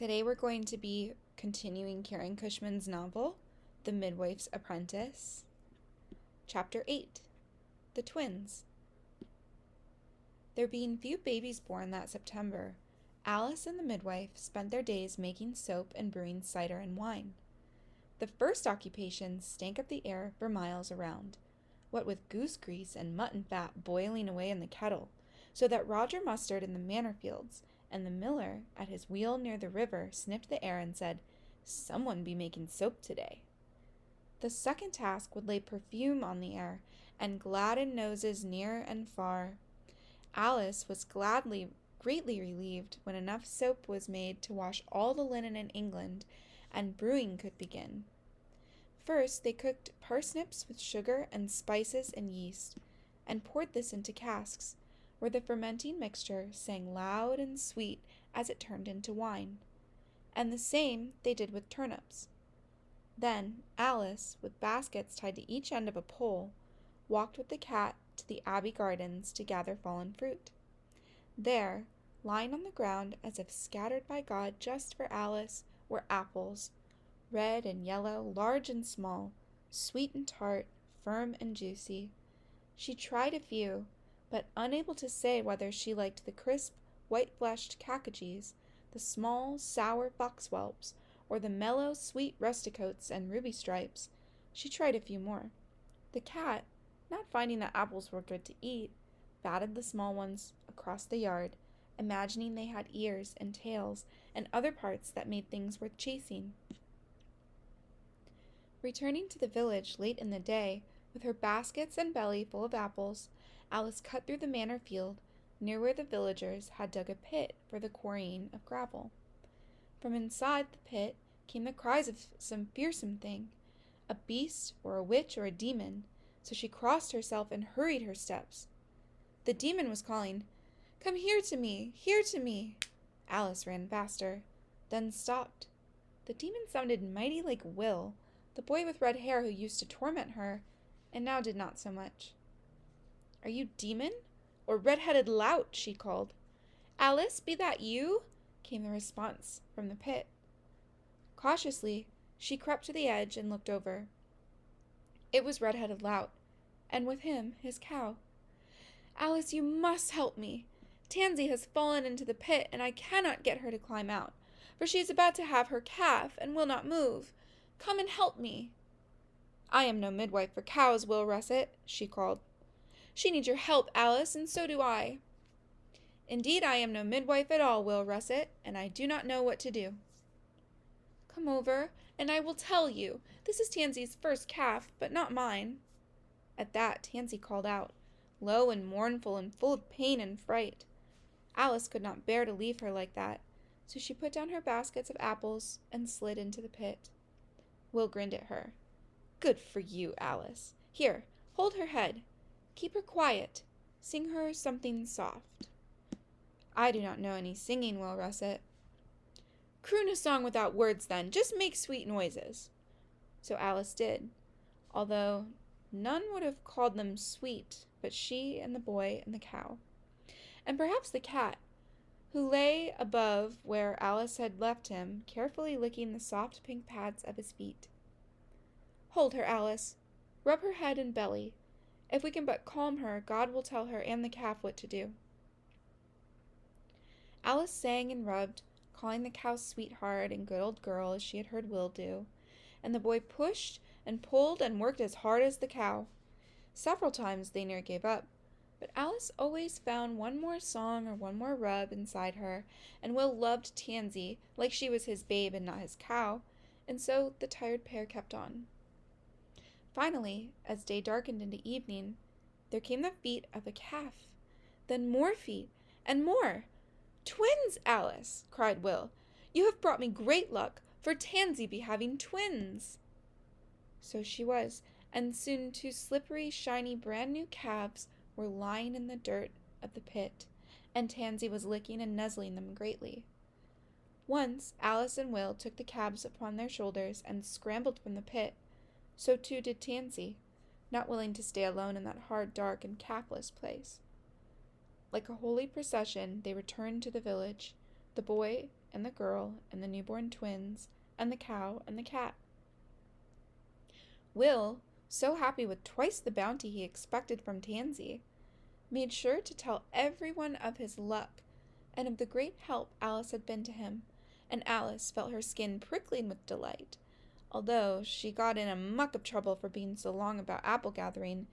Today we're going to be continuing Karen Cushman's novel, The Midwife's Apprentice. Chapter 8, The Twins. There being few babies born that September, Alice and the midwife spent their days making soap and brewing cider and wine. The first occupation stank up the air for miles around, what with goose grease and mutton fat boiling away in the kettle, so that Roger mustered in the manor fields, and the miller, at his wheel near the river, sniffed the air and said, "Someone be making soap today." The second task would lay perfume on the air, and gladden noses near and far. Alice was greatly relieved when enough soap was made to wash all the linen in England, and brewing could begin. First they cooked parsnips with sugar and spices and yeast, and poured this into casks, where the fermenting mixture sang loud and sweet as it turned into wine. And the same they did with turnips. Then Alice, with baskets tied to each end of a pole, walked with the cat to the Abbey gardens to gather fallen fruit. There, lying on the ground as if scattered by God just for Alice, were apples, red and yellow, large and small, sweet and tart, firm and juicy. She tried a few, but unable to say whether she liked the crisp, white-fleshed cackagees, the small, sour foxwhelps, or the mellow, sweet rusticoats and ruby stripes, she tried a few more. The cat, not finding that apples were good to eat, batted the small ones across the yard, imagining they had ears and tails and other parts that made things worth chasing. Returning to the village late in the day, with her baskets and belly full of apples, Alice cut through the manor field, near where the villagers had dug a pit for the quarrying of gravel. From inside the pit came the cries of some fearsome thing, a beast or a witch or a demon, so she crossed herself and hurried her steps. The demon was calling, "Come here to me, here to me." Alice ran faster, then stopped. The demon sounded mighty like Will, the boy with red hair who used to torment her, and now did not so much. "Are you demon, or red-headed lout?" she called. "Alice, be that you?" came the response from the pit. Cautiously, she crept to the edge and looked over. It was red-headed lout, and with him his cow. "Alice, you must help me. Tansy has fallen into the pit, and I cannot get her to climb out, for she is about to have her calf and will not move. Come and help me." "I am no midwife for cows, Will Russet," she called. "She needs your help, Alice, and so do I." "Indeed, I am no midwife at all, Will Russet, and I do not know what to do." "Come over, and I will tell you. This is Tansy's first calf, but not mine." At that, Tansy called out, low and mournful and full of pain and fright. Alice could not bear to leave her like that, so she put down her baskets of apples and slid into the pit. Will grinned at her. "Good for you, Alice. Here, hold her head. Keep her quiet. Sing her something soft." "I do not know any singing, Will Russet." "Croon a song without words, then. Just make sweet noises." So Alice did, although none would have called them sweet but she and the boy and the cow, and perhaps the cat, who lay above where Alice had left him, carefully licking the soft pink pads of his feet. "Hold her, Alice. Rub her head and belly. If we can but calm her, God will tell her and the calf what to do." Alice sang and rubbed, calling the cow sweetheart and good old girl as she had heard Will do, and the boy pushed and pulled and worked as hard as the cow. Several times they near gave up, but Alice always found one more song or one more rub inside her, and Will loved Tansy like she was his babe and not his cow, and so the tired pair kept on. Finally, as day darkened into evening, there came the feet of a calf, then more feet, and more. "Twins, Alice!" cried Will. "You have brought me great luck, for Tansy be having twins." So she was, and soon 2 slippery, shiny, brand-new calves were lying in the dirt of the pit, and Tansy was licking and nuzzling them greatly. Once Alice and Will took the calves upon their shoulders and scrambled from the pit. So too did Tansy, not willing to stay alone in that hard, dark, and calfless place. Like a holy procession, they returned to the village, the boy and the girl and the newborn twins and the cow and the cat. Will, so happy with twice the bounty he expected from Tansy, made sure to tell everyone of his luck and of the great help Alice had been to him, and Alice felt her skin prickling with delight, although she got in a muck of trouble for being so long about apple gathering,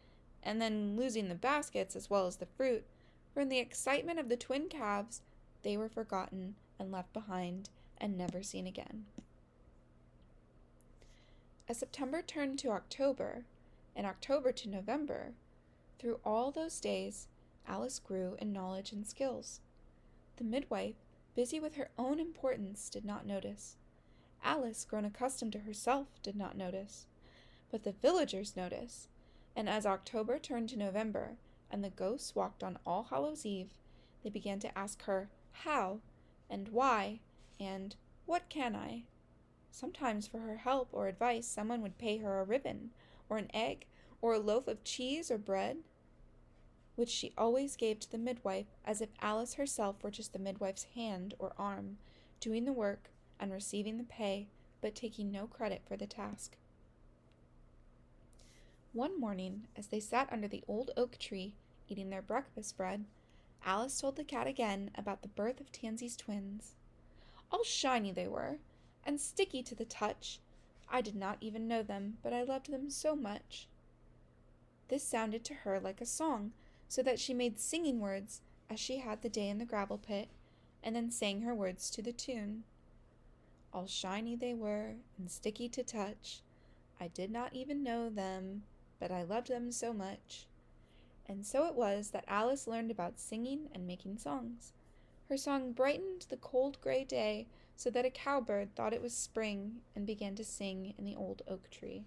and then losing the baskets as well as the fruit, for in the excitement of the twin calves, they were forgotten and left behind and never seen again. As September turned to October, and October to November, through all those days, Alice grew in knowledge and skills. The midwife, busy with her own importance, did not notice. Alice, grown accustomed to herself, did not notice. But the villagers noticed, and as October turned to November, and the ghosts walked on All Hallows' Eve, they began to ask her how, and why, and what can I? Sometimes for her help or advice someone would pay her a ribbon, or an egg, or a loaf of cheese or bread, which she always gave to the midwife as if Alice herself were just the midwife's hand or arm, doing the work and receiving the pay, but taking no credit for the task. One morning, as they sat under the old oak tree, eating their breakfast bread, Alice told the cat again about the birth of Tansy's twins. All shiny they were, and sticky to the touch. I did not even know them, but I loved them so much. This sounded to her like a song, so that she made singing words, as she had the day in the gravel pit, and then sang her words to the tune. All shiny they were, and sticky to touch. I did not even know them, but I loved them so much. And so it was that Alice learned about singing and making songs. Her song brightened the cold gray day, so that a cowbird thought it was spring and began to sing in the old oak tree.